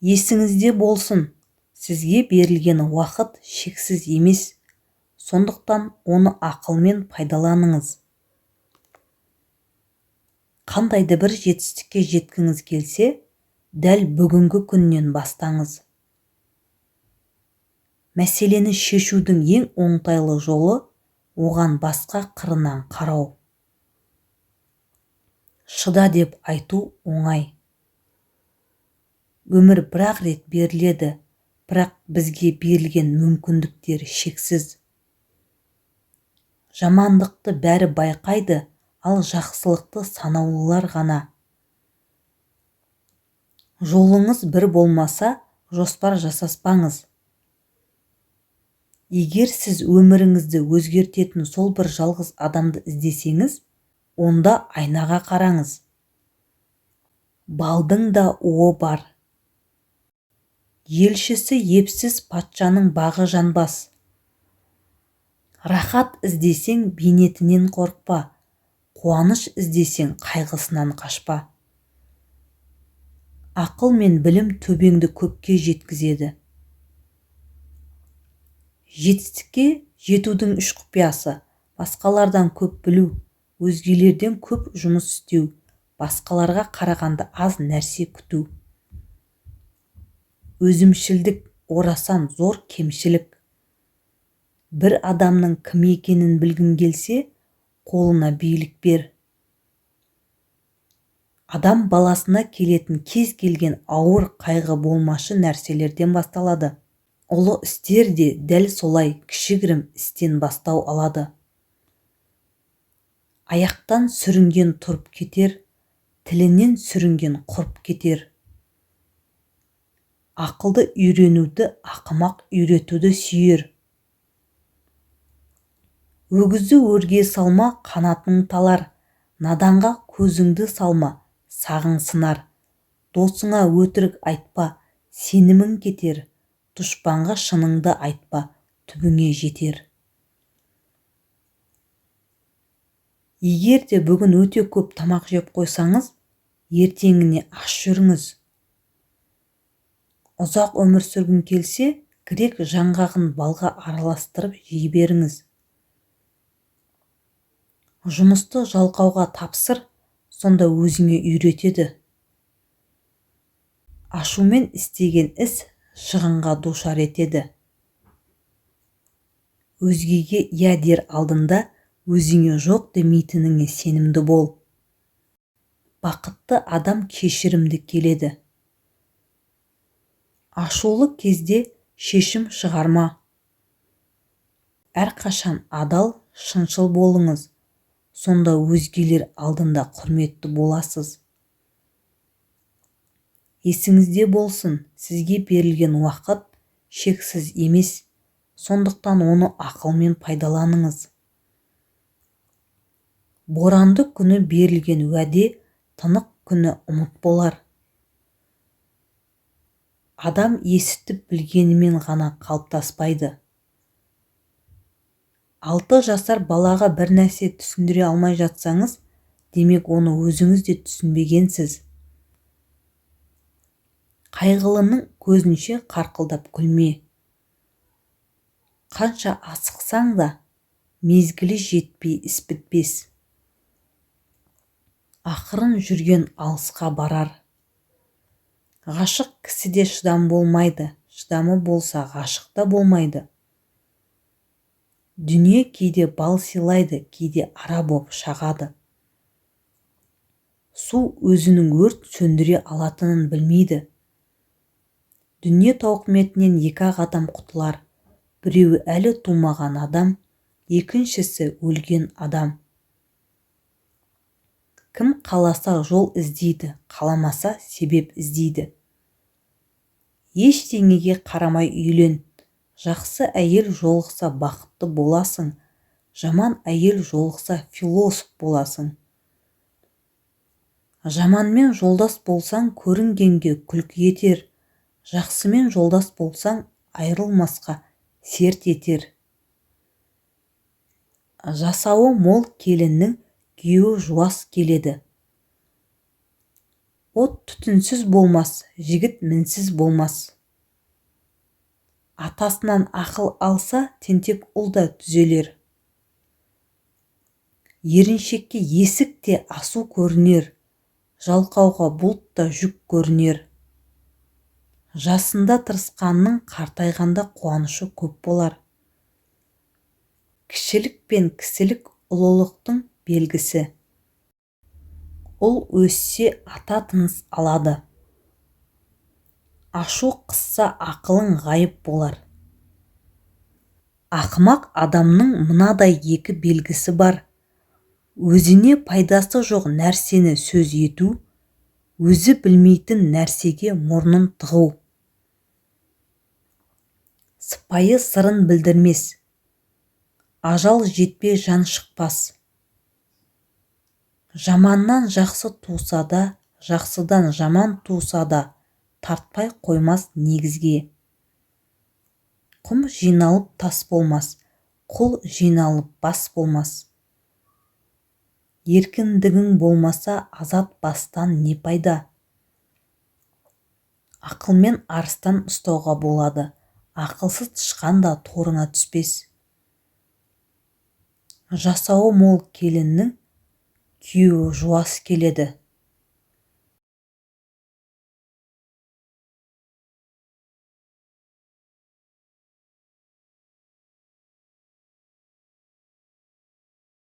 Есіңізде болсын, сізге берілген уақыт шексіз емес, сондықтан оны ақылмен пайдаланыңыз. Қандайды бір жетістікке жеткіңіз келсе, дәл бүгінгі күннен бастаңыз. Мәселені шешудің ең оңтайлы жолы оған басқа қырынан қарау. Шыда деп айту оңай. Өмір бір-ақ рет беріледі, бірақ бізге берілген мүмкіндіктер шексіз. Жамандықты бәрі байқайды, ал жақсылықты санаулылар ғана. Жолыңыз бір болмаса, жоспар жасаспаңыз. Егер сіз өміріңізді өзгертетін сол бір жалғыз адамды іздесеңіз, онда айнаға қараңыз. Балдың да уы бар. Елшісі епсіз патшаның бағы жанбас. Рахат іздесең бейнетінен қорықпа, қуаныш іздесең қайғысынан қашпа. Ақыл мен білім төбеңді көкке жеткізеді. Жетістікке жетудің үш құпиясы: басқалардан көп білу, өзгелерден көп жұмыс істеу, басқаларға қарағанда аз нәрсе күту. Өзімшілдік орасан зор кемшілік. Бір адамның кім екенін білгің келсе, қолына билік бер. Адам баласына келетін кез келген ауыр қайғы болмашы нәрселерден басталады. Ұлы істер де дәл солай кішігірім істен бастау алады. Аяқтан сүрінген тұрып кетер, тілінен сүрінген құрып кетер. Ақылды үйренуді ақымақ үйретуді сүйер. Өгізді өрге салма, қанатын талар, наданға көзіңді салма, сағың сынар. Досыңа өтірік айтпа, сенімің кетер. Дұшпанға шыныңды айтпа, түбіңе жетер. Егер де бүгін өте көп тамақ жеп қойсаңыз, ертеңіне аш жүріңіз. Ұзақ өмір сүргің келсе, грек жаңғағын балға араластырып жей беріңіз. Жұмысты жалқауға тапсыр, сонда өзіңе үйретеді. Ашумен істеген іс шығынға душар етеді. Өзгеге иә дер алдында өзіңе жоқ демейтініңе сенімді бол. Бақытты адам кешірімді келеді. Ашулы кезде шешім шығарма. Әрқашан адал, шыншыл болыңыз, сонда өзгелер алдында құрметті боласыз. Есіңізде болсын, сізге берілген уақыт шексіз емес, сондықтан оны ақылмен пайдаланыңыз. Боранды күні берілген уәде, тынық күні ұмыт болар. Адам есітіп білгенімен ғана қалыптаспайды. 6 жасар балаға бір нәрсе түсіндіре алмай жатсаңыз, демек оны өзіңіз де түсінбегенсіз. Қайғылының көзінше қарқылдап күлме. Қанша асықсаң да, мезгілі жетпей іс бітпес. Ақырын жүрген алысқа барар. Ғашық кісіде шыдам болмайды, шыдамы болса ғашықта болмайды. Дүние кейде бал сыйлайды, кейде ара боп шағады. Су өзінің өрт сөндіре алатынын білмейді. Дүние тауқыметінен 2 адам құтылар. Біреуі әлі тумаған адам, екіншісі өлген адам. Кім қаласа жол іздейді, қаламаса себеп іздейді. Ештеңеге қарамай үйлен. Жақсы әйел жолықса бақытты боласың, жаман әйел жолықса философ боласың. Жаманмен жолдас болсаң, көрінгенге күлкі етер. Жақсымен жолдас болсаң, айрылмасқа серт етер. Жасауы мол келіннің күйеуі жуас келеді. От түтінсіз болмас, жігіт мінсіз болмас. Атасынан ақыл алса, тентек ұл да түзелер. Еріншекке есік те асу көрінер, жалқауға бұлт та жүк көрінер. Жасында тырысқанның қартайғанда қуанышы көп болар. Кішілік пен кісілік ұлылықтың белгісі. Ұл өссе ата тыныс алады. Ашу қысса ақылың ғайып болар. Ақымақ адамның мынадай екі белгісі бар. Өзіне пайдасы жоқ нәрсені сөз ету, өзі білмейтін нәрсеге мұрнын тығу. Сыпайы сырын білдірмес. Ажал жетпей жан шықпас. Жаманнан жақсы туса да, жақсыдан жаман туса да, тартпай қоймас негізге. Құм жиналып тас болмас, құл жиналып бас болмас. Еркіндігің болмаса, азат бастан не пайда? Ақылмен арыстан ұстауға болады, ақылсыз тышқан да торына түспес. Жасауы мол келіннің күйеуі жуас келеді.